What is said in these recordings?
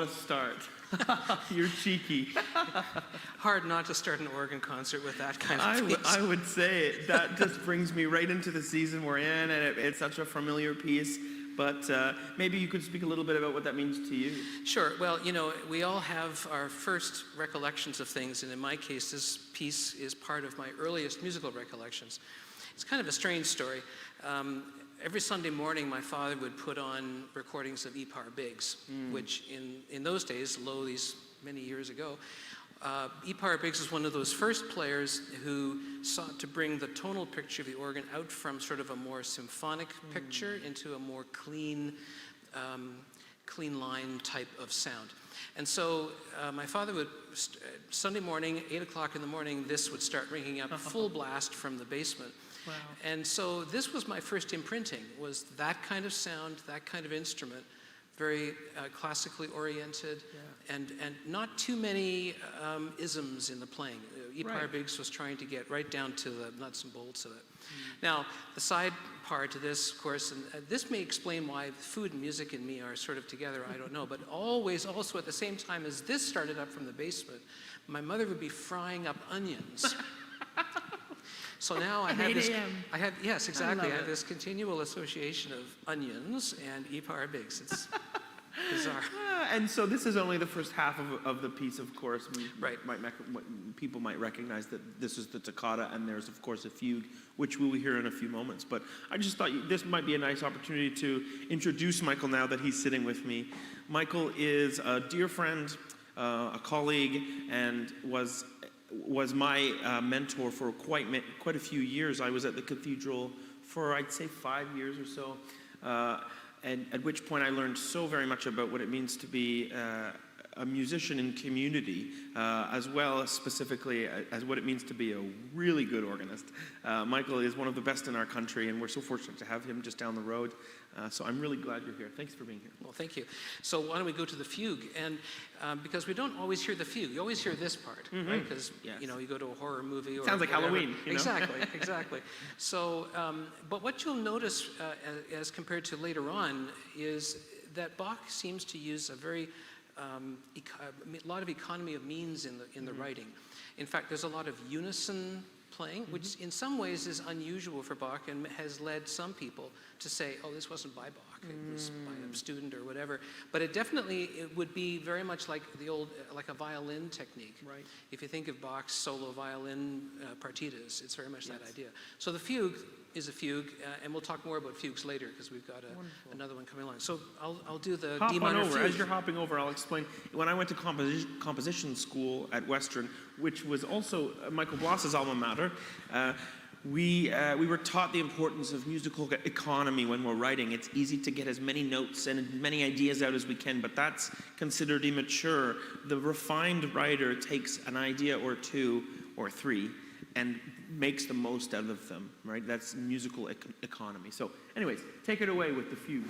a start. You're cheeky. Hard not to start an organ concert with that kind of piece. I would say that just brings me right into the season we're in, and it's such a familiar piece. But maybe you could speak a little bit about what that means to you. Sure. Well, we all have our first recollections of things, and in my case, this piece is part of my earliest musical recollections. It's kind of a strange story. Every Sunday morning, my father would put on recordings of Ipar Biggs, which in those days, these many years ago, Ipar Biggs is one of those first players who sought to bring the tonal picture of the organ out from sort of a more symphonic picture into a more clean line type of sound. And so my father would, Sunday morning, 8 o'clock in the morning, this would start ringing up full blast from the basement. Wow. And so this was my first imprinting, was that kind of sound, that kind of instrument, very classically oriented, and not too many isms in the playing. Ipar Biggs was trying to get right down to the nuts and bolts of it. Now, the side part to this, of course, and this may explain why food and music and me are sort of together, I don't know, but always also at the same time as this started up from the basement, my mother would be frying up onions. So now I have this, yes, exactly. I have this continual association of onions and Ipar Biggs. It's bizarre. And so this is only the first half of the piece, of course. Right. People might recognize that this is the toccata, and there's, of course, a fugue, which we will hear in a few moments. But I just thought this might be a nice opportunity to introduce Michael now that he's sitting with me. Michael is a dear friend, a colleague, and was my mentor for quite a few years. I was at the cathedral for, I'd say, 5 years or so, and at which point I learned so very much about what it means to be a musician in community, as well as specifically as what it means to be a really good organist. Michael is one of the best in our country, and we're so fortunate to have him just down the road. So I'm really glad you're here. Thanks for being here. Well, thank you. So why don't we go to the fugue? And because we don't always hear the fugue, you always hear this part, right? Because you go to a horror movie or sounds like whatever. Halloween. Exactly. So, but what you'll notice as compared to later on is that Bach seems to use a very a lot of economy of means in the writing. In fact, there's a lot of unison playing, which in some ways is unusual for Bach and has led some people to say, oh, this wasn't by Bach, it was by a student or whatever. But it would be very much like the old, like a violin technique. Right. If you think of Bach's solo violin partitas, it's very much that idea. So the fugue is a fugue, and we'll talk more about fugues later because we've got another one coming along. So I'll do the D minor fugue. As you're hopping over, I'll explain. When I went to composition school at Western, which was also Michael Bloss's alma mater, we were taught the importance of musical economy when we're writing. It's easy to get as many notes and as many ideas out as we can, but that's considered immature. The refined writer takes an idea or two or three and makes the most out of them, right? That's musical economy. So anyways, take it away with the fugue.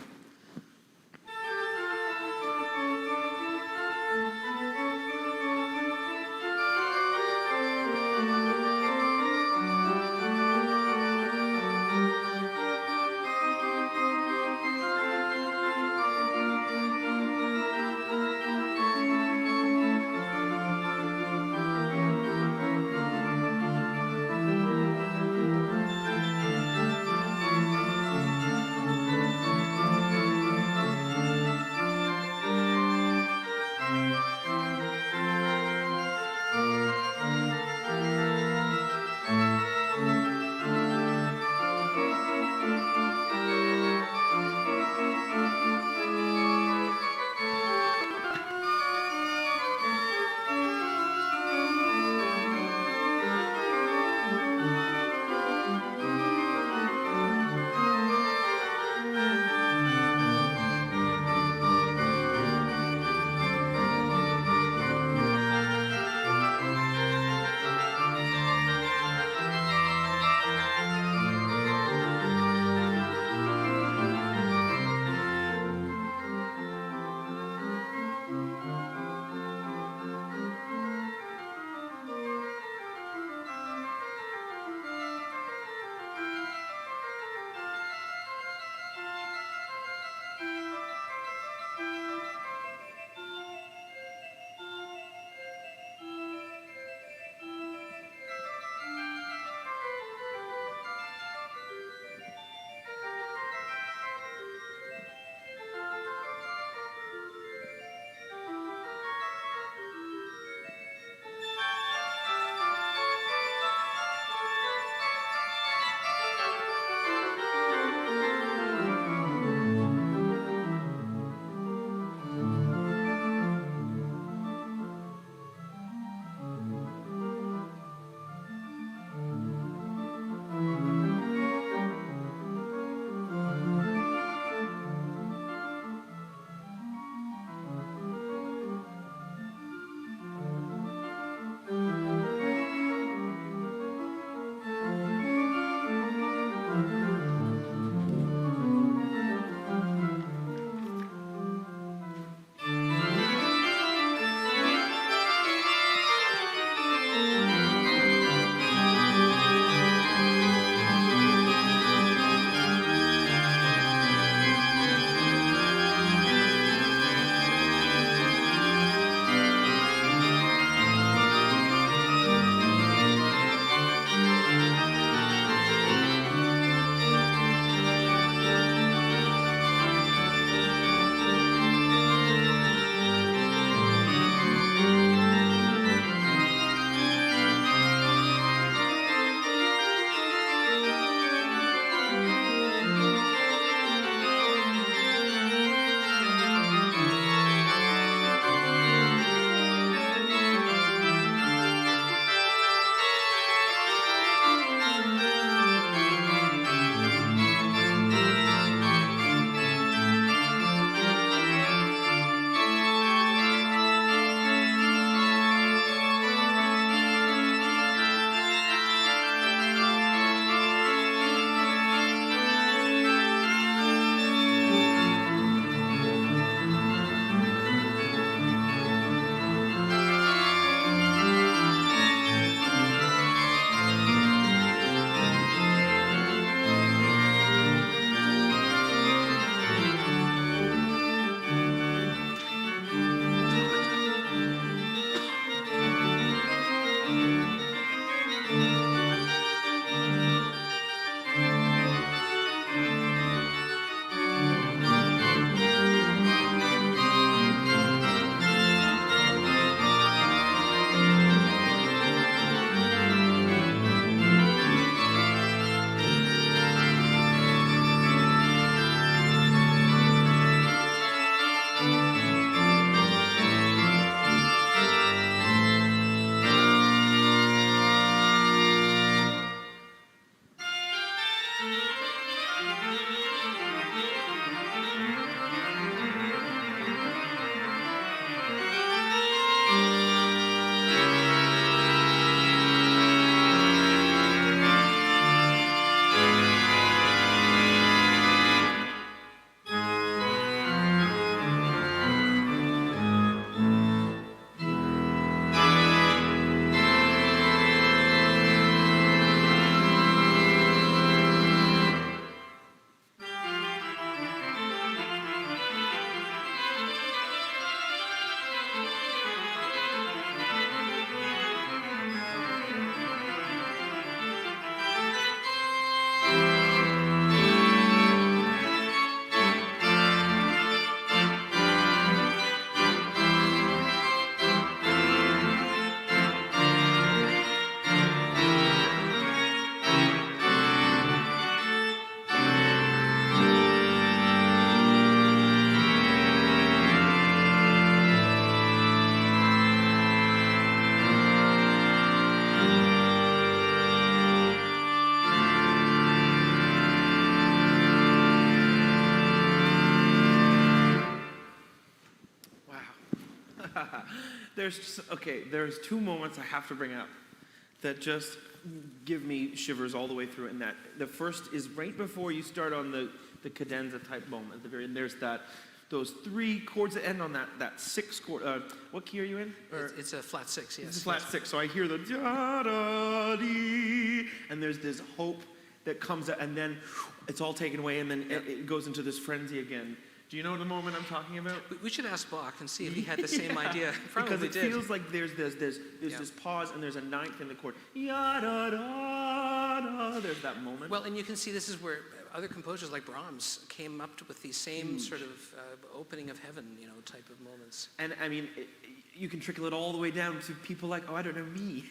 There's two moments I have to bring up that just give me shivers all the way through. And that the first is right before you start on the cadenza type moment at the very end. There's those three chords that end on that six chord. What key are you in? It's a flat six, yes. It's a flat six. So I hear the da da dee, and there's this hope that comes out, and then it's all taken away, and then it goes into this frenzy again. Do you know the moment I'm talking about? We should ask Bach and see if he had the same idea. Probably because it did. feels like there's this pause, and there's a ninth in the chord. Ya da da da. There's that moment. Well, and you can see this is where other composers like Brahms came up with these same sort of opening of heaven, type of moments. And I mean, you can trickle it all the way down to people like, oh, I don't know, me.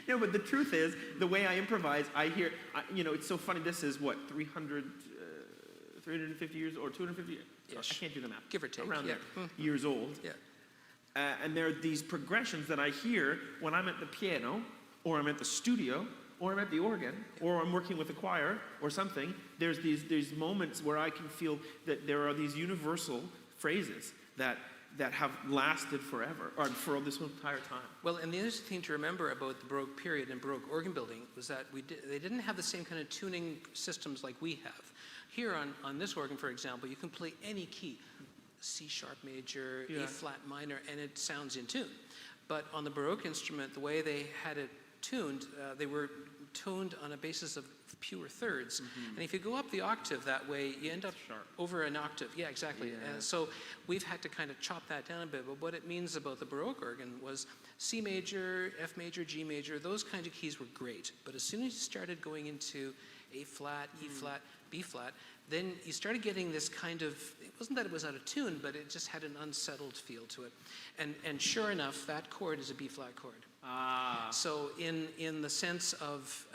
No, but the truth is, the way I improvise, I hear, it's so funny. This is what, 350 years or 250 years? I can't do the math. Give or take. Around there, years old. Yeah. And there are these progressions that I hear when I'm at the piano, or I'm at the studio, or I'm at the organ, or I'm working with a choir, or something. There's these moments where I can feel that there are these universal phrases that have lasted forever, or for this entire time. Well, and the interesting thing to remember about the Baroque period and Baroque organ building was that they didn't have the same kind of tuning systems like we have. Here on this organ, for example, you can play any key, C sharp major, A flat minor, and it sounds in tune. But on the Baroque instrument, the way they had it tuned, they were tuned on a basis of pure thirds. And if you go up the octave that way, you end up over an octave. Yeah, exactly. So we've had to kind of chop that down a bit. But what it means about the Baroque organ was C major, F major, G major, those kinds of keys were great. But as soon as you started going into A flat, E flat, B flat, then you started getting this kind of, it wasn't that it was out of tune, but it just had an unsettled feel to it. And sure enough, that chord is a B flat chord. So in the sense of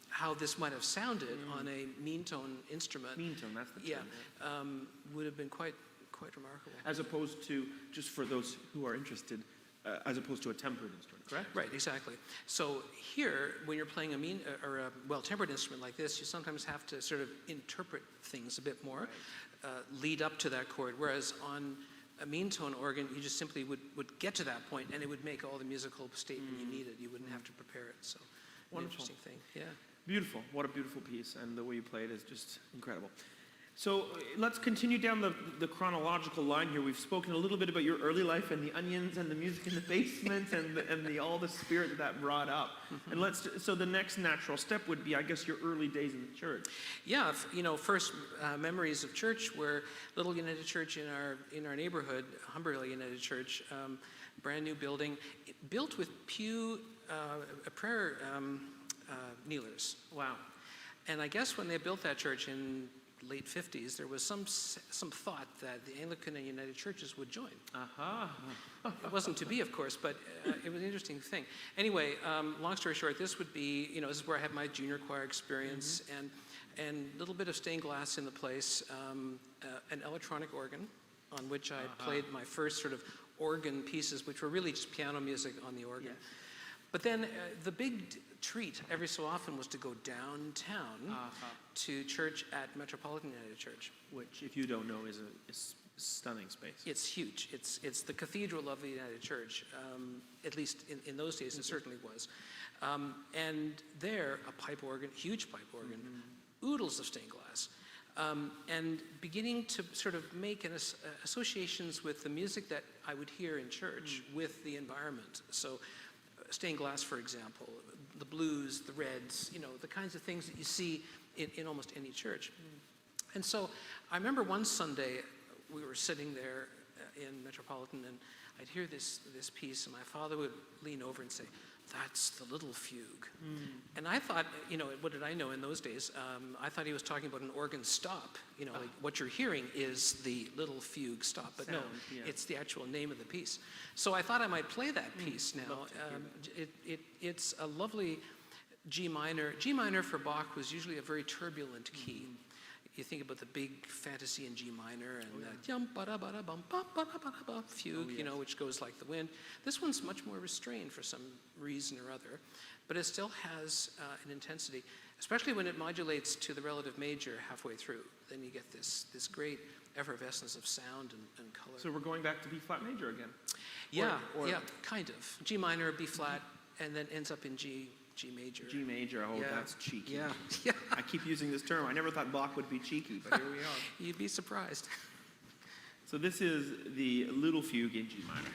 how this might have sounded on a mean tone instrument, that's the term, would have been quite remarkable. As opposed to, just for those who are interested, as opposed to a tempered instrument, correct? Right, exactly. So here, when you're playing a mean or a well-tempered instrument like this, you sometimes have to sort of interpret things a bit more, lead up to that chord. Whereas on a mean tone organ, you just simply would get to that point, and it would make all the musical statement you needed. You wouldn't have to prepare it. So, an interesting thing. Yeah. Beautiful. What a beautiful piece, and the way you play it is just incredible. So let's continue down the chronological line here. We've spoken a little bit about your early life and the onions and the music in the basement and all the spirit that brought up. And so the next natural step would be, I guess, your early days in the church. Yeah, first memories of church were Little United Church in our neighborhood, Humberhill United Church, brand new building, built with prayer kneelers. Wow. And I guess when they built that church in late 50s, there was some thought that the Anglican and United Churches would join. It wasn't to be, of course, but it was an interesting thing. Anyway, long story short, this would be, this is where I had my junior choir experience, and a little bit of stained glass in the place, an electronic organ on which I played my first sort of organ pieces, which were really just piano music on the organ. Yes. But then the big treat every so often was to go downtown to church at Metropolitan United Church. Which, if you don't know, is a stunning space. It's huge. It's the cathedral of the United Church. At least in those days, it certainly was. And there, a pipe organ, huge pipe organ, oodles of stained glass. And beginning to sort of make associations with the music that I would hear in church with the environment. So stained glass, for example, the blues, the reds, the kinds of things that you see in almost any church. And so I remember one Sunday we were sitting there in Metropolitan, and I'd hear this piece, and my father would lean over and say, "That's the little fugue." And I thought, what did I know in those days? I thought he was talking about an organ stop. Like what you're hearing is the little fugue stop. But no, it's the actual name of the piece. So I thought I might play that piece now. It's a lovely G minor. G minor for Bach was usually a very turbulent key. you think about the big fantasy in G minor and yum ba ba bum ba ba ba fugue, you know, which goes like the wind. This one's much more restrained for some reason or other, but it still has an intensity, especially when it modulates to the relative major halfway through. Then you get this great effervescence of sound and color. So we're going back to B flat major again. Yeah, Or- yeah, kind of. G minor, B flat, and then ends up in G major. G major, oh, Yeah. that's cheeky. Yeah, yeah. I keep using this term. I never thought Bach would be cheeky, but here we are. You'd be surprised. So this is the little fugue in G minor.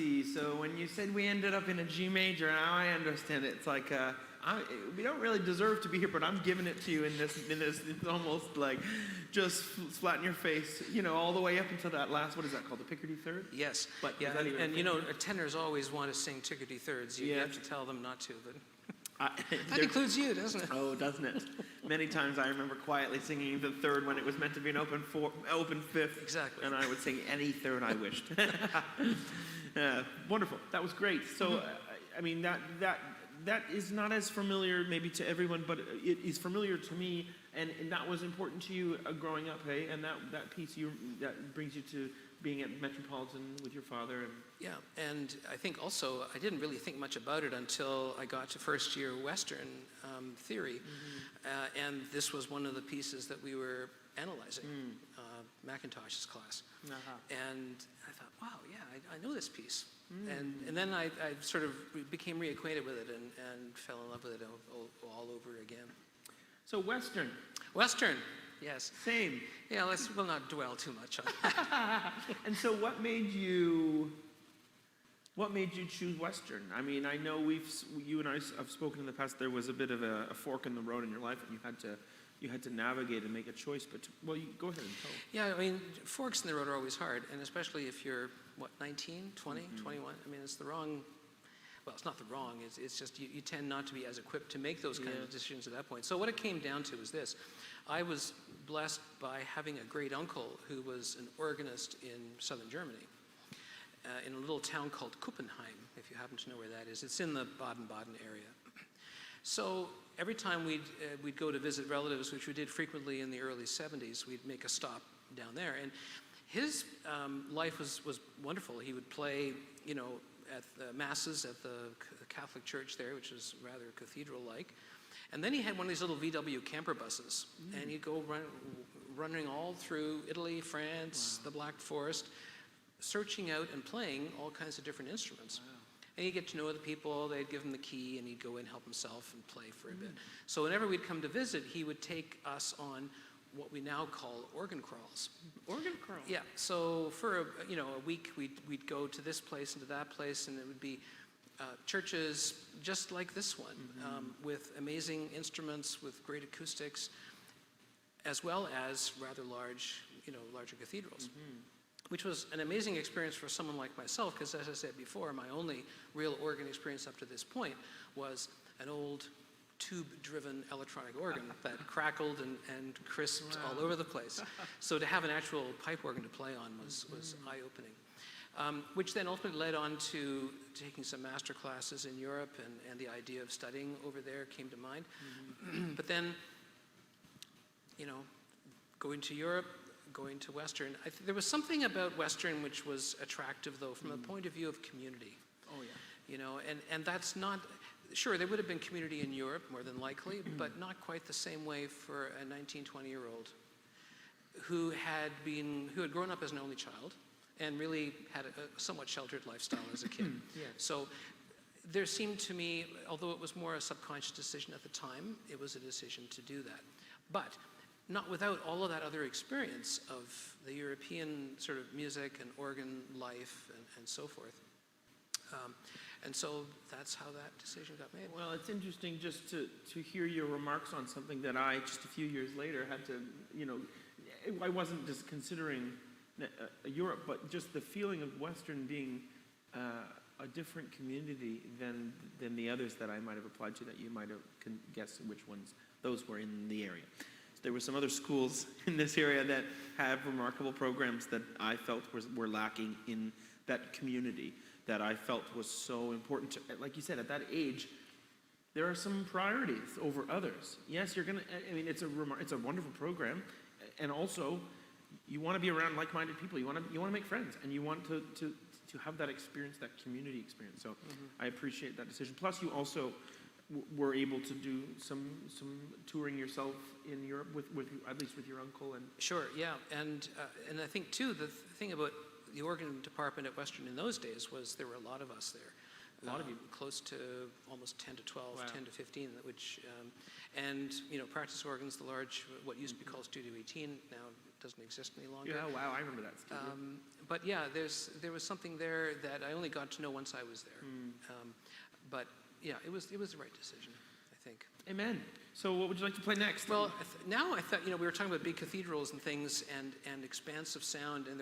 see. So when you said we ended up in a G major, now I understand it. It's like we don't really deserve to be here, but I'm giving it to you in this. It's almost like just flat in your face, all the way up until that last. What is that called? The Picardy third? Yes. But yeah, and tenors always want to sing Picardy thirds. You have to tell them not to, but. That includes you, doesn't it? Oh, doesn't it? Many times I remember quietly singing the third when it was meant to be an open fifth. Exactly. And I would sing any third I wished. Wonderful. That was great. So, I mean, that is not as familiar maybe to everyone, but it is familiar to me, and that was important to you growing up, hey? And that piece that brings you to being at Metropolitan with your father. Yeah, and I think also I didn't really think much about it until I got to first year Western theory, and this was one of the pieces that we were analyzing, Macintosh's class. And I thought, wow, yeah, I know this piece. And then I sort of became reacquainted with it and fell in love with it all over again. So Western. Western, yes. Same. Yeah, we'll not dwell too much on that. And so what made you choose Western? I mean, I know you and I have spoken in the past. There was a bit of a fork in the road in your life, and you had to navigate and make a choice. But you go ahead and tell. Yeah, I mean, forks in the road are always hard, and especially if you're 19, 20, 21. I mean, it's the wrong. Well, it's not the wrong. It's just you tend not to be as equipped to make those kind of decisions at that point. So what it came down to was this: I was blessed by having a great uncle who was an organist in southern Germany, in a little town called Kuppenheim, if you happen to know where that is. It's in the Baden-Baden area. So every time we'd go to visit relatives, which we did frequently in the early 70s, we'd make a stop down there. And his life was wonderful. He would play, at the masses at the Catholic church there, which is rather cathedral-like. And then he had one of these little VW camper buses, and he'd go running all through Italy, France, the Black Forest, searching out and playing all kinds of different instruments. Wow. And he'd get to know other people, they'd give him the key, and he'd go in, help himself, and play for a bit. So whenever we'd come to visit, he would take us on what we now call organ crawls. Organ crawls? Yeah, so for a week, we'd go to this place and to that place, and it would be churches just like this one, with amazing instruments, with great acoustics, as well as rather larger cathedrals. Which was an amazing experience for someone like myself, because as I said before, my only real organ experience up to this point was an old tube-driven electronic organ that crackled and crisped all over the place. So to have an actual pipe organ to play on was eye-opening. Which then ultimately led on to taking some master classes in Europe, and the idea of studying over there came to mind. But then, going to Europe, going to Western, there was something about Western which was attractive, though, from the point of view of community. Oh, yeah. And that's not, sure, there would have been community in Europe, more than likely, but not quite the same way for a 19, 20-year-old who had grown up as an only child and really had a somewhat sheltered lifestyle as a kid. So there seemed to me, although it was more a subconscious decision at the time, it was a decision to do that. But not without all of that other experience of the European sort of music and organ life and so forth. And so that's how that decision got made. Well, it's interesting just to hear your remarks on something that I, just a few years later, had to, I wasn't just considering Europe, but just the feeling of Western being a different community than the others that I might have applied to, that you might have guessed which ones those were in the area. There were some other schools in this area that have remarkable programs that I felt were lacking in that community, that I felt was so important to, like you said, at that age, there are some priorities over others. Yes, it's a wonderful program, and also you want to be around like-minded people. You want to make friends, and you want to have that experience, that community experience. So I appreciate that decision. Plus, you also were able to do some touring yourself in Europe with at least with your uncle and. Sure, yeah, and I think too the thing about the organ department at Western in those days was there were a lot of us there. A lot of you, close to almost 10 to 12, wow. 10 to 15, which, and practice organs, the large, what used to be called Studio 18, now doesn't exist any longer. Yeah, wow, I remember that studio. But yeah, there was something there that I only got to know once I was there. But yeah, it was the right decision, I think. Amen. So what would you like to play next? Well, now I thought, we were talking about big cathedrals and things and expansive sound, and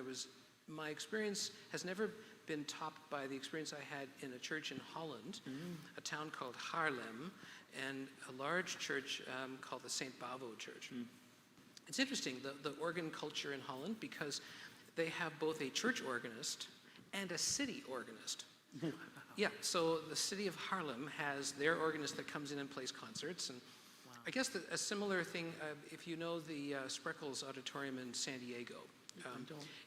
my experience has never been topped by the experience I had in a church in Holland, a town called Haarlem, and a large church called the St. Bavo Church. It's interesting, the organ culture in Holland, because they have both a church organist and a city organist. Yeah, so the city of Haarlem has their organist that comes in and plays concerts, and I guess a similar thing, if you know the Spreckles Auditorium in San Diego.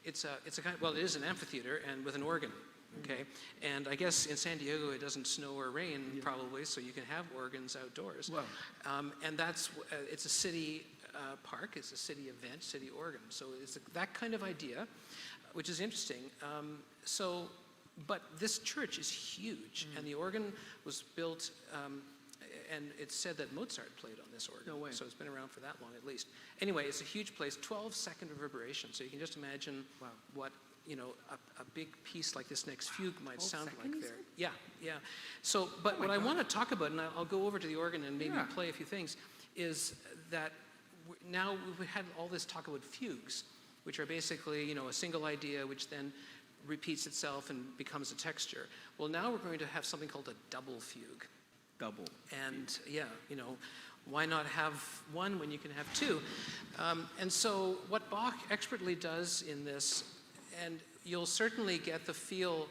It's a kind well, it is an amphitheater and with an organ, okay? And I guess in San Diego it doesn't snow or rain probably, so you can have organs outdoors. Wow. And it's a city park, it's a city event, city organ. So it's that kind of idea, which is interesting. But this church is huge, and the organ was built, and it's said that Mozart played on this organ. No way. So it's been around for that long at least. Anyway, it's a huge place, 12-second reverberation. So you can just imagine what, a big piece like this next fugue might sound like there. Yeah, yeah. So, but what I want to talk about, and I'll go over to the organ and maybe play a few things, is that now we've had all this talk about fugues, which are basically, a single idea which then repeats itself and becomes a texture. Well, now we're going to have something called a double fugue. Double. And yeah, why not have one when you can have two? And so what Bach expertly does in this, and you'll certainly get the feel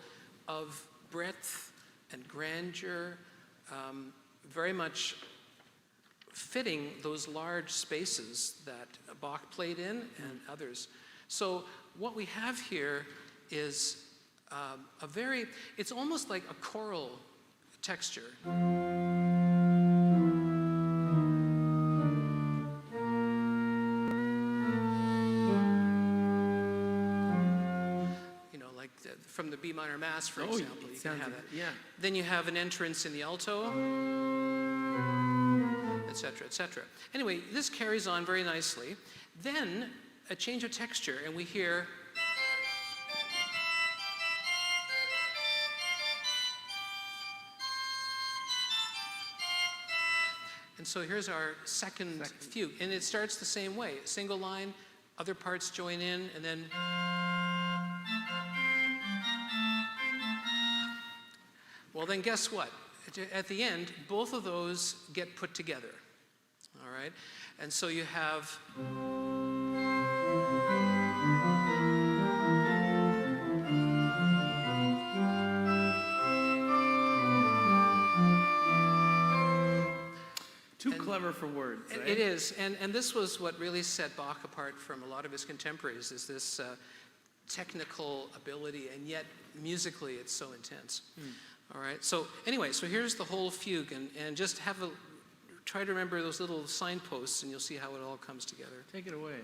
of breadth and grandeur, very much fitting those large spaces that Bach played in and others. So what we have here is it's almost like a choral texture. Like from the B minor Mass, for example, you can have that. Yeah. Then you have an entrance in the alto, etc., etc. Anyway, this carries on very nicely. Then a change of texture, and we hear. And so here's our second fugue, and it starts the same way. Single line, other parts join in, and then. Well, then guess what? At the end, both of those get put together, all right? And so you have. Clever for words. It is, and this was what really set Bach apart from a lot of his contemporaries, is this technical ability, and yet musically it's so intense. All right, so anyway, so here's the whole fugue, and just try to remember those little signposts, and you'll see how it all comes together. Take it away.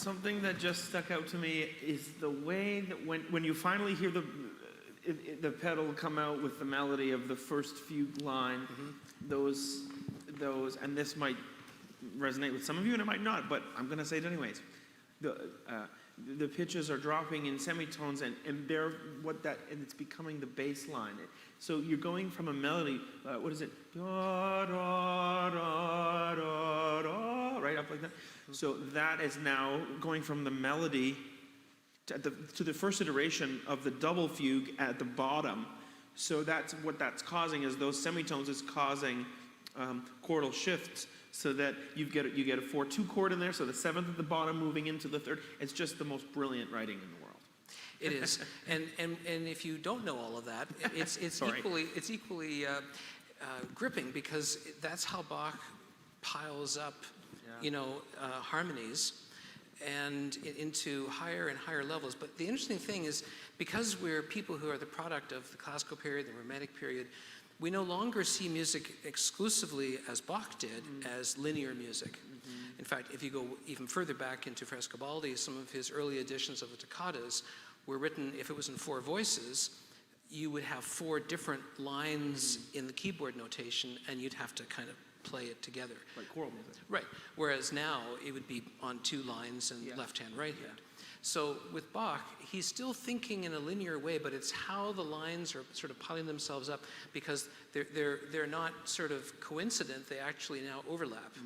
something that just stuck out to me is the way that when you finally hear the pedal come out with the melody of the first fugue line, those, and this might resonate with some of you and it might not, but I'm going to say it anyways. The pitches are dropping in semitones, and and it's becoming the bass line. So you're going from a melody, what is it? Da, da, da, da, da, right up like that. So that is now going from the melody to the first iteration of the double fugue at the bottom. So that's what that's causing, is those semitones is causing chordal shifts, so that you get a 4/2 chord in there, so the seventh at the bottom moving into the third. It's just the most brilliant writing in the world. It is, and if you don't know all of that, it's equally gripping, because that's how Bach piles up, harmonies and into higher and higher levels. But the interesting thing is, because we're people who are the product of the classical period, the Romantic period, we no longer see music exclusively, as Bach did, as linear music. In fact, if you go even further back into Frescobaldi, some of his early editions of the toccatas were written, if it was in 4 voices, you would have 4 different lines in the keyboard notation, and you'd have to kind of play it together. Like choral music. Right. Whereas now, it would be on 2 lines and left hand, right hand. So with Bach, he's still thinking in a linear way, but it's how the lines are sort of piling themselves up, because they're not sort of coincident, they actually now overlap.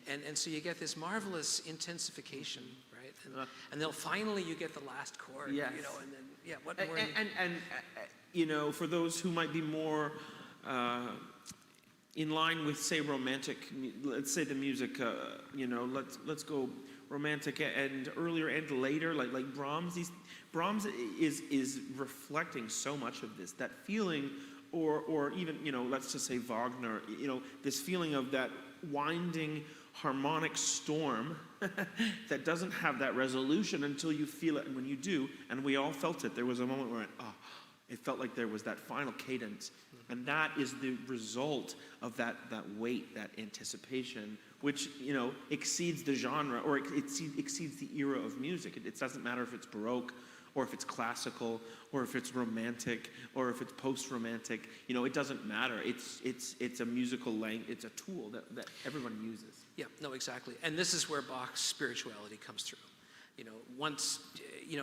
And so you get this marvelous intensification, right? And then finally you get the last chord, yes. And then, what more? And for those who might be more in line with, say, romantic, let's say the music, let's go romantic and earlier and later, like Brahms. Brahms is reflecting so much of this, that feeling, or even, let's just say Wagner, this feeling of that winding harmonic storm that doesn't have that resolution until you feel it, and when you do, and we all felt it, there was a moment where it felt like there was that final cadence, and that is the result of that weight, that anticipation, which exceeds the genre, or it exceeds the era of music. It doesn't matter if it's Baroque, or if it's classical, or if it's romantic, or if it's post-romantic. It doesn't matter. It's a musical language. It's a tool that everyone uses. Yeah, no, exactly. And this is where Bach's spirituality comes through. Once,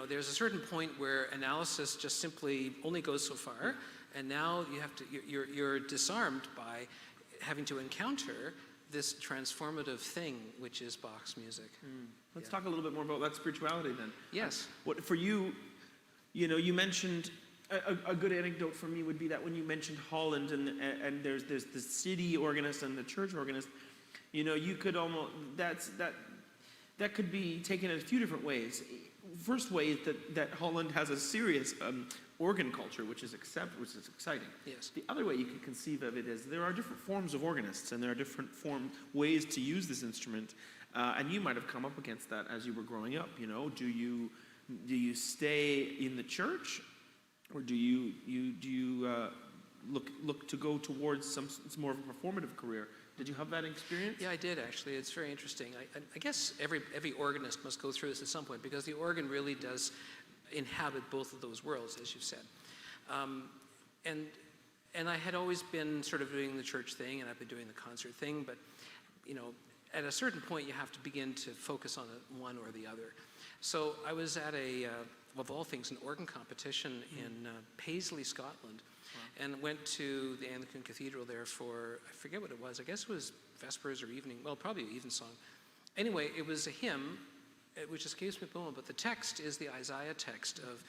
there's a certain point where analysis just simply only goes so far, and now you're disarmed by having to encounter this transformative thing, which is Bach's music. Let's talk a little bit more about that spirituality then. Yes. What for you? You mentioned a good anecdote for me would be that when you mentioned Holland and there's the city organist and the church organist, you could almost that could be taken in a few different ways. First way is that Holland has a serious organ culture, which is exciting. Yes. The other way you can conceive of it is there are different forms of organists, and there are different ways to use this instrument, and you might have come up against that as you were growing up. Do you stay in the church, or do you look to go towards some more of a performative career? Did you have that experience? Yeah, I did, actually. It's very interesting. I guess every organist must go through this at some point, because the organ really does inhabit both of those worlds, as you've said. And I had always been sort of doing the church thing, and I've been doing the concert thing, but at a certain point you have to begin to focus on one or the other. So I was at of all things, an organ competition in Paisley, Scotland. And went to the Anglican cathedral there for, I forget what it was, I guess it was Vespers or evening, well, probably evensong. Anyway, it was a hymn, which escapes me at the moment, but the text is the Isaiah text of,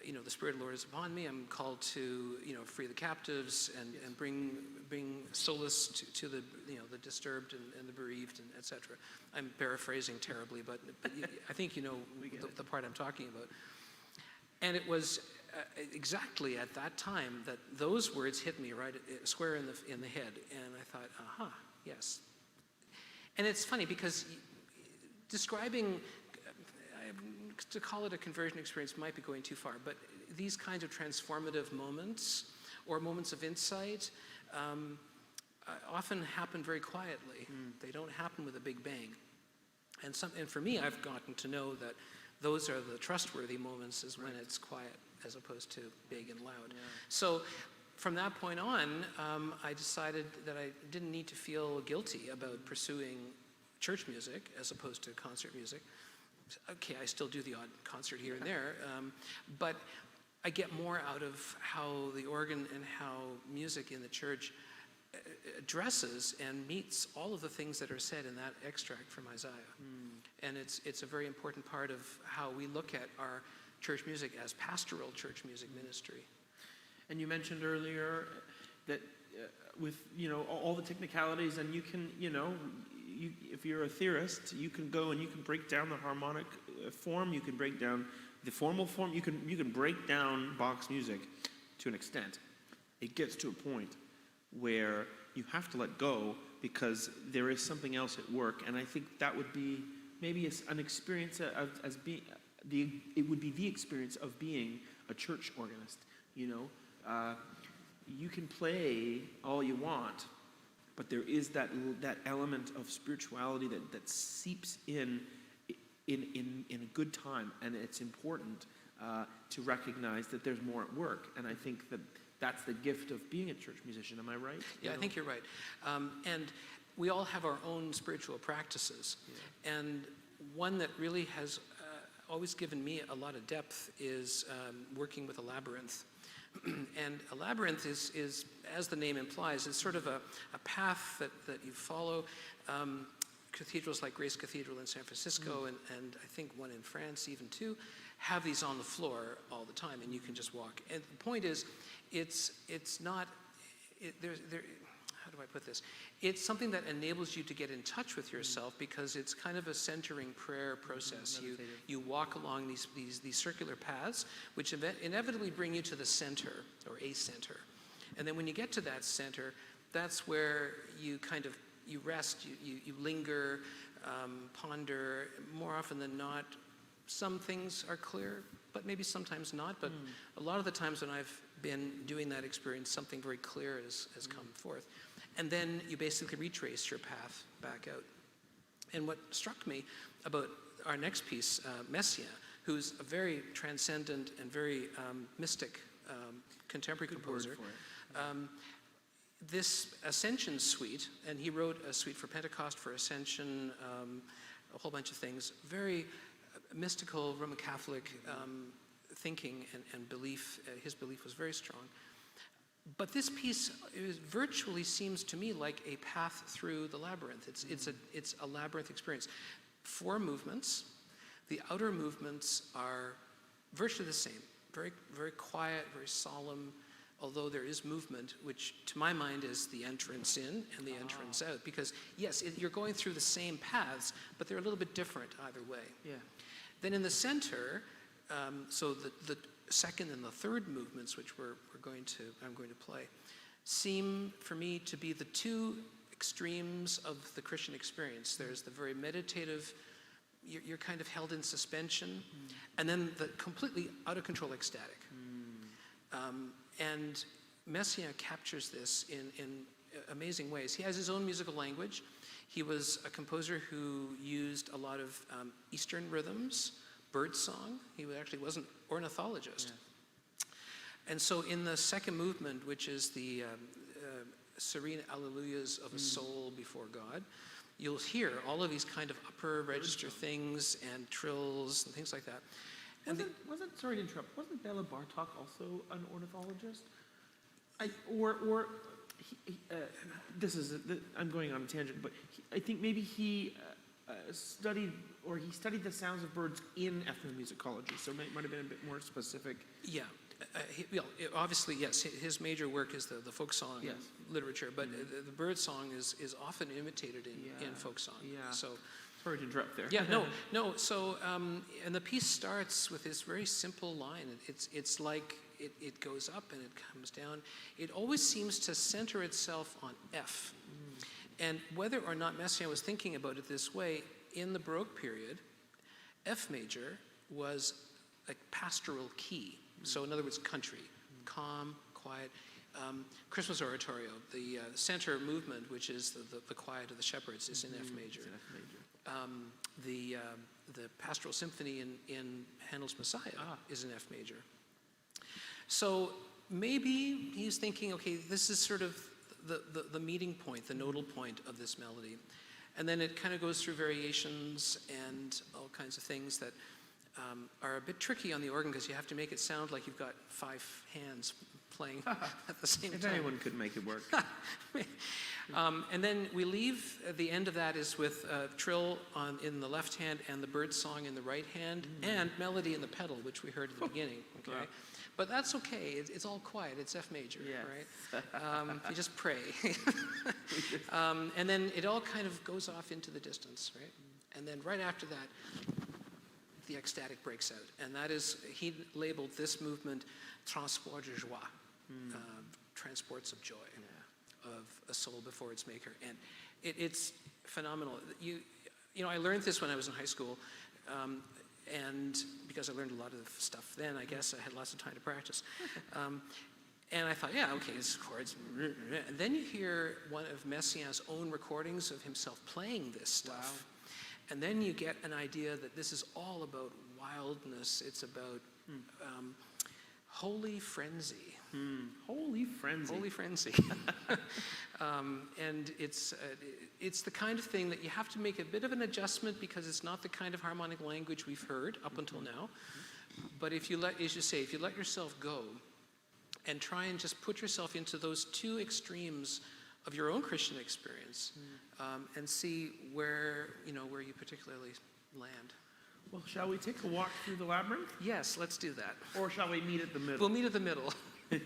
the Spirit of the Lord is upon me. I'm called to, free the captives and bring solace to the, the disturbed and the bereaved, and etc. I'm paraphrasing terribly, but I think the part I'm talking about. And it was exactly at that time that those words hit me right square in the head, and I thought, aha, yes. And it's funny because describing, to call it a conversion experience might be going too far, but these kinds of transformative moments or moments of insight often happen very quietly. They don't happen with a big bang. And for me, I've gotten to know that those are the trustworthy moments is when it's quiet as opposed to big and loud. Yeah. So from that point on, I decided that I didn't need to feel guilty about pursuing church music as opposed to concert music. Okay, I still do the odd concert here and there, but I get more out of how the organ and how music in the church addresses and meets all of the things that are said in that extract from Isaiah. And it's a very important part of how we look at our church music as pastoral church music ministry. And you mentioned earlier that with, all the technicalities, and you can, if you're a theorist, you can go and you can break down the harmonic form, you can break down the formal form, you can break down Bach's music to an extent. It gets to a point where you have to let go because there is something else at work, and I think that would be maybe an experience it would be the experience of being a church organist. You can play all you want, but there is that element of spirituality that seeps in a good time, and it's important to recognize that there's more at work. And I think that's the gift of being a church musician. Am I right? Yeah, I think you're right. And we all have our own spiritual practices. Yeah. And one that really has always given me a lot of depth is working with a labyrinth. And a labyrinth is, as the name implies, is sort of a path that you follow. Cathedrals like Grace Cathedral in San Francisco, and I think one in France even too, have these on the floor all the time, and you can just walk. And the point is, it's not, how do I put this? It's something that enables you to get in touch with yourself because it's kind of a centering prayer process. You walk along these circular paths, which inevitably bring you to the center, or a center. And then when you get to that center, that's where you you rest, you linger, ponder. More often than not, some things are clear, but maybe sometimes not. But a lot of the times when I've been doing that experience, something very clear has come forth. And then you basically retrace your path back out. And what struck me about our next piece, Messiaen, who's a very transcendent and very mystic contemporary composer, this Ascension suite, and he wrote a suite for Pentecost, for Ascension, a whole bunch of things, very mystical Roman Catholic thinking and belief. His belief was very strong. But this piece virtually seems to me like a path through the labyrinth. It's a labyrinth experience. 4 movements. The outer movements are virtually the same. Very, very quiet, very solemn, although there is movement, which to my mind is the entrance in and the entrance out. Because yes, you're going through the same paths, but they're a little bit different either way. Yeah. Then in the center, so the second and the third movements, which I'm going to play, seem for me to be the 2 extremes of the Christian experience. There's the very meditative, you're kind of held in suspension, and then the completely out of control ecstatic. And Messiaen captures this in amazing ways. He has his own musical language. He was a composer who used a lot of Eastern rhythms, birdsong. He actually was an ornithologist. Yeah. And so in the second movement, which is the serene alleluias of a soul before God, you'll hear all of these kind of upper register things and trills and things like that. And Sorry to interrupt, wasn't Bela Bartok also an ornithologist? I'm going on a tangent, but I think maybe he studied the sounds of birds in ethnomusicology, so it might have been a bit more specific. Yeah. Obviously, yes, his major work is the folk song literature, but the bird song is often imitated in folk song. Yeah. So, sorry to interrupt there. Yeah, no. So, and the piece starts with this very simple line. It's like it goes up and it comes down. It always seems to center itself on F. And whether or not Messiaen was thinking about it this way, in the Baroque period, F major was a pastoral key. So in other words, country, calm, quiet. Christmas oratorio, the center movement, which is the quiet of the shepherds, is in F major. the Pastoral Symphony in Handel's Messiah is in F major. So maybe he's thinking, okay, this is sort of the meeting point, the nodal point of this melody. And then it kind of goes through variations and all kinds of things that are a bit tricky on the organ because you have to make it sound like you've got 5 hands playing at the same If time. anyone could make it work. And then we leave, the end of that is with trill in the left hand and the bird song in the right hand and melody in the pedal, which we heard at the beginning, okay? Wow. But that's okay, it's all quiet, it's F major, Yes. right? You just pray. And then it all kind of goes off into the distance, right? And then right after that, the ecstatic breaks out. And that is, he labeled this movement transport de joie, transports of joy, of a soul before its maker. And it's phenomenal. You know, I learned this when I was in high school, and because I learned a lot of stuff then, I guess I had lots of time to practice. And I thought, yeah, okay, this is chords. And then you hear one of Messiaen's own recordings of himself playing this stuff. Wow. And then you get an idea that this is all about wildness. It's about holy frenzy. Holy frenzy. Holy frenzy. And it's the kind of thing that you have to make a bit of an adjustment because it's not the kind of harmonic language we've heard up until now. But if you let, as you say, if you let yourself go and try and just put yourself into those two extremes of your own Christian experience, and see where you particularly land. Well, shall we take a walk through the labyrinth? Yes, let's do that. Or shall we meet at the middle? We'll meet at the middle. Yeah.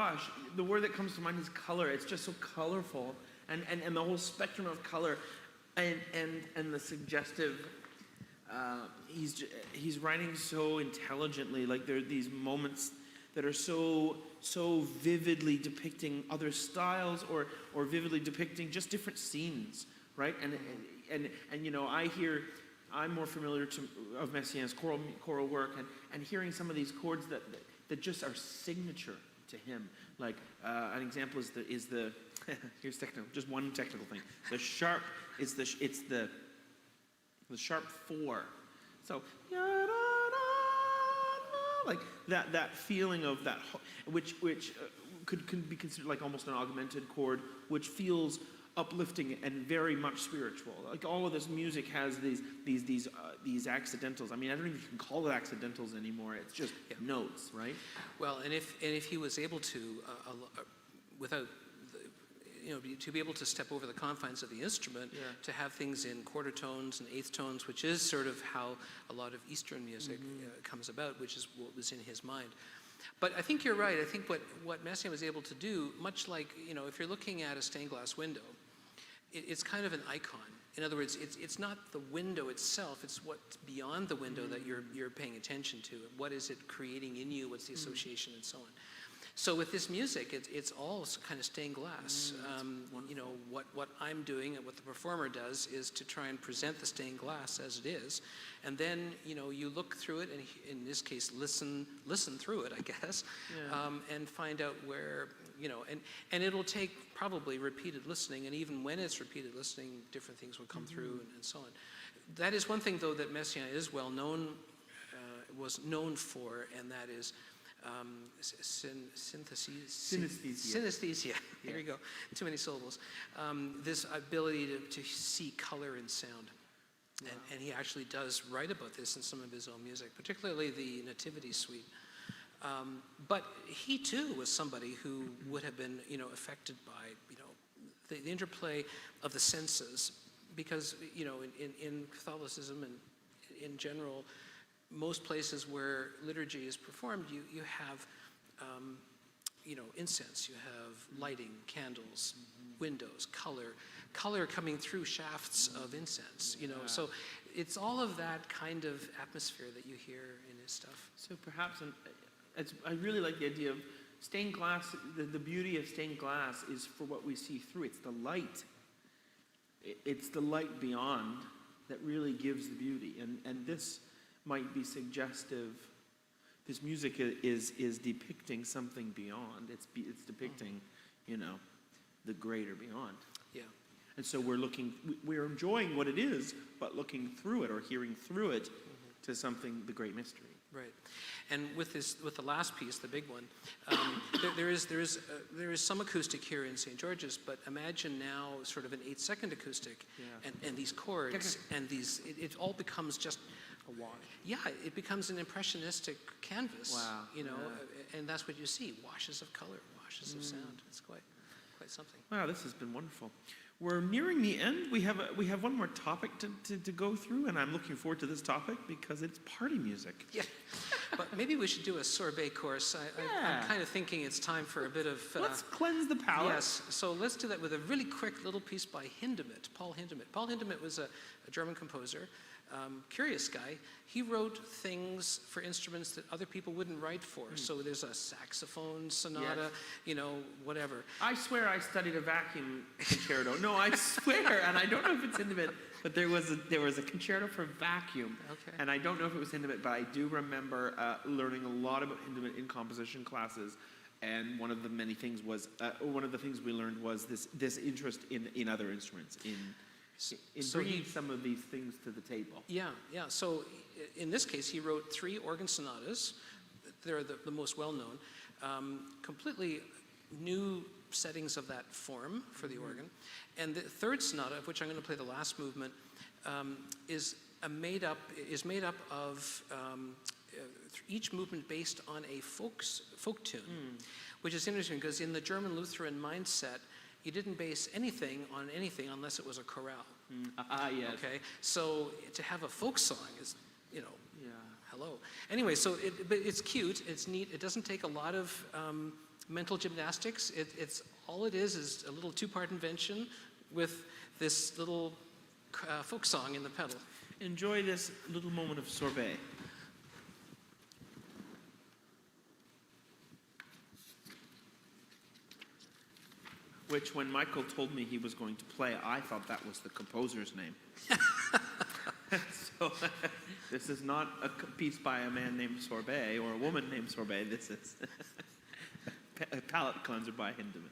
gosh, the word that comes to mind is color. It's just so colorful, and the whole spectrum of color, and the suggestive. He's writing so intelligently. Like there are these moments that are so vividly depicting other styles, or vividly depicting just different scenes, right? And you know, I'm more familiar of Messiaen's choral work, and hearing some of these chords that just are signature to him. Like an example is the here's technical, just one technical thing. The sharp is the sharp 4. So like that feeling of that, which could be considered like almost an augmented chord, which feels uplifting and very much spiritual. Like all of this music has these accidentals. I mean, I don't even can call it accidentals anymore. It's just notes, right? Well, and if he was able to, without, to be able to step over the confines of the instrument, to have things in quarter tones and eighth tones, which is sort of how a lot of Eastern music comes about, which is what was in his mind. But I think you're right. I think what Messiaen was able to do, much like, if you're looking at a stained glass window, it's kind of an icon. In other words, it's not the window itself, it's what's beyond the window that you're paying attention to. What is it creating in you? What's the association and so on. So with this music, it's all kind of stained glass. What I'm doing and what the performer does is to try and present the stained glass as it is, and then you look through it, and in this case, listen through it, I guess, and find out where and it'll take probably repeated listening, and even when it's repeated listening, different things will come through and so on. That is one thing, though, that Messiaen is well known, was known for, and that is. Synesthesia. There you go. Too many syllables. This ability to see color and sound. And he actually does write about this in some of his own music, particularly the Nativity Suite. But he too was somebody who would have been, affected by, the interplay of the senses, because, in Catholicism and in general, most places where liturgy is performed, you have, incense, you have lighting, candles, windows, color coming through shafts of incense, So it's all of that kind of atmosphere that you hear in his stuff. So perhaps, I really like the idea of stained glass. The beauty of stained glass is for what we see through. It's the light. It's the light beyond that really gives the beauty, and this might be suggestive. This music is depicting something beyond. It's depicting, the greater beyond. Yeah. And so we're enjoying what it is, but looking through it or hearing through it to something, the great mystery. Right. And with the last piece, the big one, there is some acoustic here in St. George's, but imagine now sort of an 8-second acoustic, and these chords, and it all becomes just a wash. Yeah, it becomes an impressionistic canvas. Wow. And that's what you see: washes of color, washes of sound. It's quite something. Wow, this has been wonderful. We're nearing the end. We have one more topic to go through, and I'm looking forward to this topic because it's party music. Yeah, but maybe we should do a sorbet course. I'm kind of thinking it's time for a bit of... let's cleanse the palate. Yes, so let's do that with a really quick little piece by Hindemith, Paul Hindemith. Paul Hindemith was a German composer, curious guy. He wrote things for instruments that other people wouldn't write for. So there's a saxophone sonata, whatever. I swear I studied a vacuum concerto. No, I swear, and I don't know if it's Hindemith, but there was a concerto for vacuum. Okay. And I don't know if it was Hindemith, but I do remember learning a lot about Hindemith in composition classes. And one of the many things was one of the things we learned was this interest in other instruments, in bringing some of these things to the table. Yeah. So in this case, he wrote 3 organ sonatas. They're the most well-known. Completely new settings of that form for the organ. And the third sonata, of which I'm going to play the last movement, is made up of each movement based on a folk tune, which is interesting because in the German Lutheran mindset, you didn't base anything on anything unless it was a chorale. Yes. Okay, so to have a folk song is, hello. Anyway, but it's cute, it's neat. It doesn't take a lot of mental gymnastics. It's all it is a little two-part invention with this little folk song in the pedal. Enjoy this little moment of sorbet. Which, when Michael told me he was going to play, I thought that was the composer's name. So this is not a piece by a man named Sorbet or a woman named Sorbet. This is a palate cleanser by Hindemith.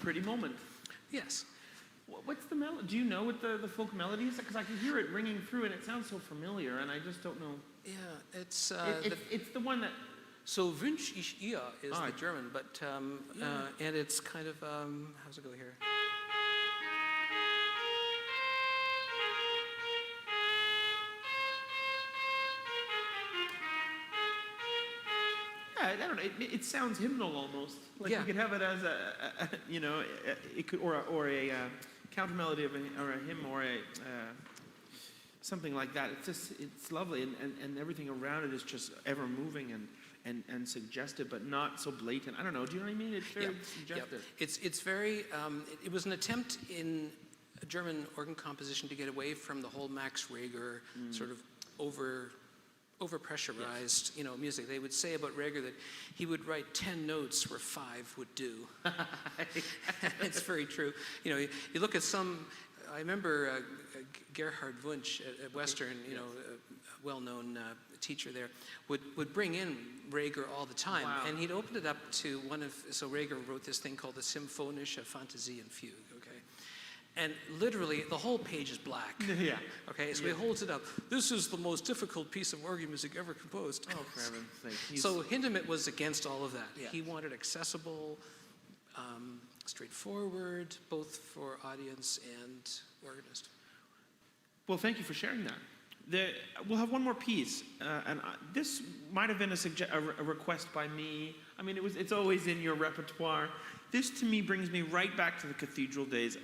Pretty moment. Yes. What's the melody? Do you know what the folk melody is? Because I can hear it ringing through, and it sounds so familiar, and I just don't know. Yeah, it's It's the one that. So wünsch ich ihr is Ah. the German, but and it's kind of how's it go here? Yeah, I don't know. It sounds hymnal almost. Like Yeah. you could have it as it could or a counter melody of or a hymn or a something like that. It's lovely, and everything around it is just ever moving and suggestive, but not so blatant. I don't know. Do you know what I mean? It's very suggestive. It's very. It was an attempt in a German organ composition to get away from the whole Max Reger sort of overpressurized, music. They would say about Reger that he would write 10 notes where 5 would do. It's very true. You look at some. I remember Gerhard Wunsch at Western, a well-known teacher there, would bring in Reger all the time. Wow. And he'd opened it up to so Reger wrote this thing called the Symphonische Fantasie and Fugue, okay? And literally, the whole page is black. Yeah. Okay, so he holds it up. This is the most difficult piece of organ music ever composed. Oh, for heaven's sake. So Hindemith was against all of that. Yeah. He wanted accessible, straightforward, both for audience and organist. Well, thank you for sharing that. We'll have one more piece, and this might have been a request by me. I mean, it's always in your repertoire. This, to me, brings me right back to the cathedral days.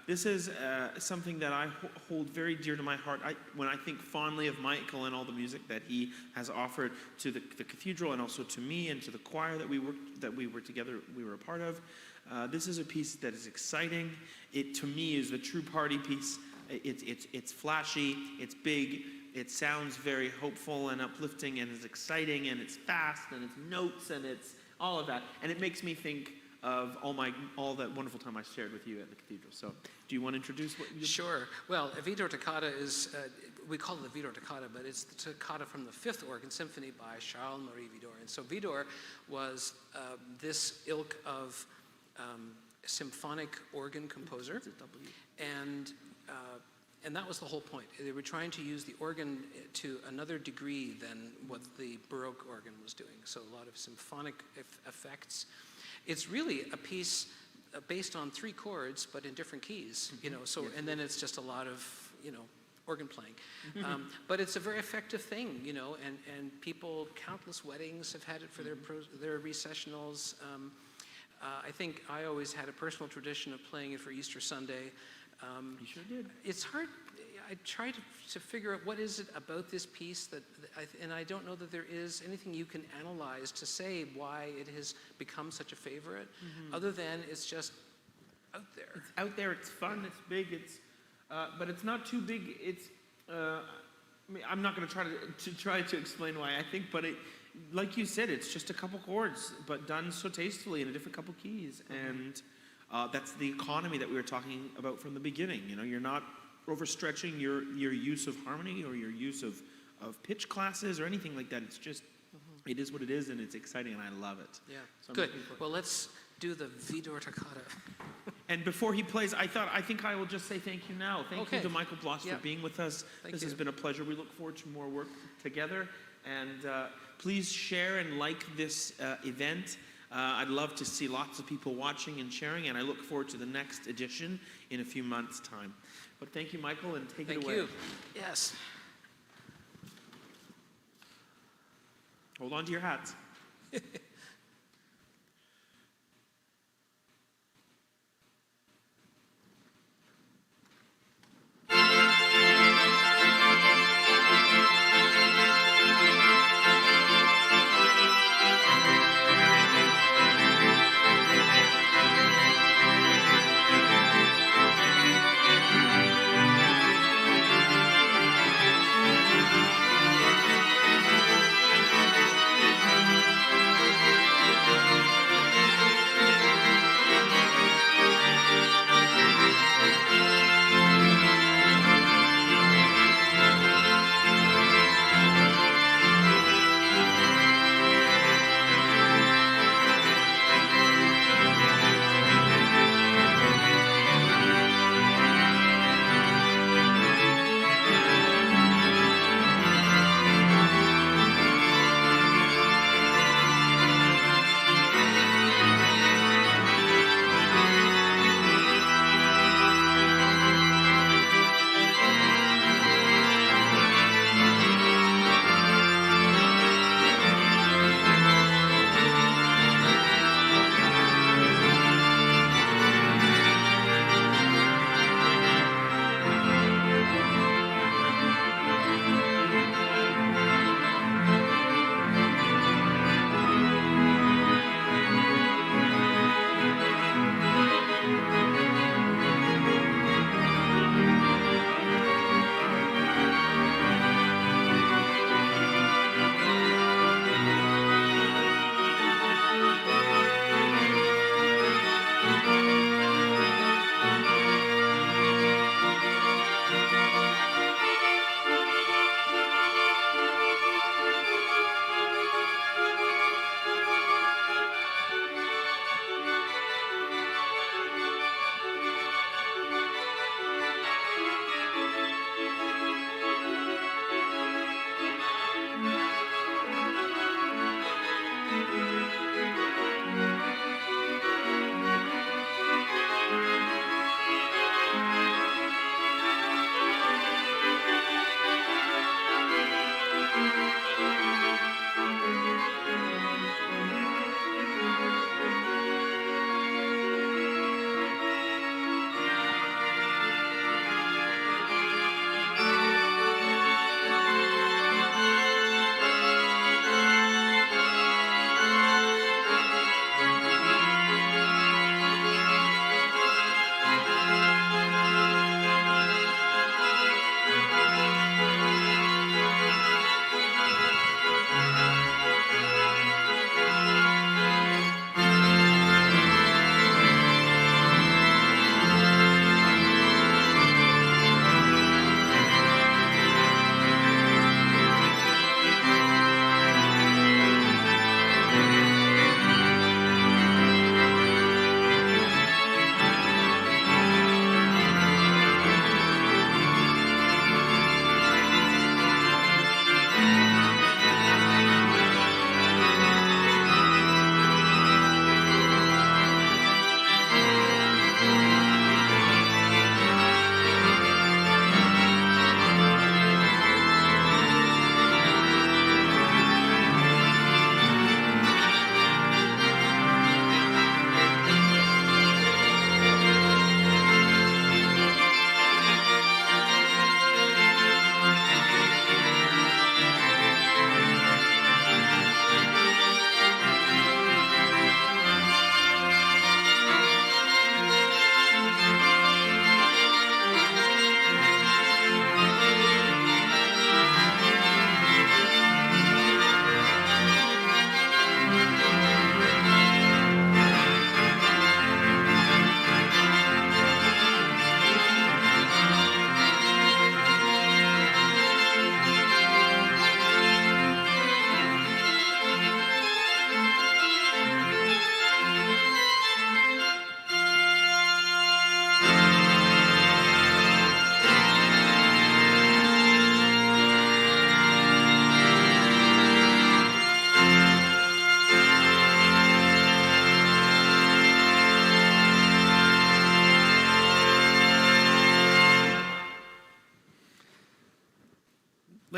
This is something that I hold very dear to my heart. When I think fondly of Michael and all the music that he has offered to the cathedral, and also to me and to the choir that we were together, we were a part of. This is a piece that is exciting. It, to me, is the true party piece. It's flashy, it's big, it sounds very hopeful and uplifting, and it's exciting, and it's fast, and it's notes, and it's all of that. And it makes me think of all that wonderful time I shared with you at the cathedral. So, do you want to introduce what you? Sure. Well, Vidor Toccata is, we call it the Vidor Toccata, but it's the toccata from the Fifth Organ Symphony by Charles-Marie Vidor. And so Vidor was this ilk of symphonic organ composer, and that was the whole point. They were trying to use the organ to another degree than what the Baroque organ was doing. So a lot of symphonic effects. It's really a piece based on 3 chords, but in different keys, you know. So, and then it's just a lot of, you know, organ playing. But it's a very effective thing, you know, and people, countless weddings have had it for their recessionals. I think I always had a personal tradition of playing it for Easter Sunday. You sure did. It's hard. I try to figure out what is it about this piece and I don't know that there is anything you can analyze to say why it has become such a favorite, other than it's just out there. It's out there. It's fun. It's big. But it's not too big. It's. I mean, I'm not going to try to explain why I think, but like you said, it's just a couple chords, but done so tastefully in a different couple keys, and that's the economy that we were talking about from the beginning. You know, you're not overstretching your use of harmony or your use of pitch classes or anything like that. It's just, it is what it is, and it's exciting, and I love it. Yeah, so good. Well, let's do the Vidor Toccata. And before he plays, I think I will just say thank you now. Thank you to Michael Bloss for being with us. This has been a pleasure. We look forward to more work together. And please share and like this event. I'd love to see lots of people watching and sharing, and I look forward to the next edition in a few months' time. But thank you, Michael, and take it away. Thank you. Yes. Hold on to your hats.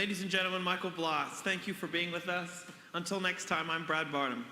Ladies and gentlemen, Michael Bloss, thank you for being with us. Until next time, I'm Brad Barnum.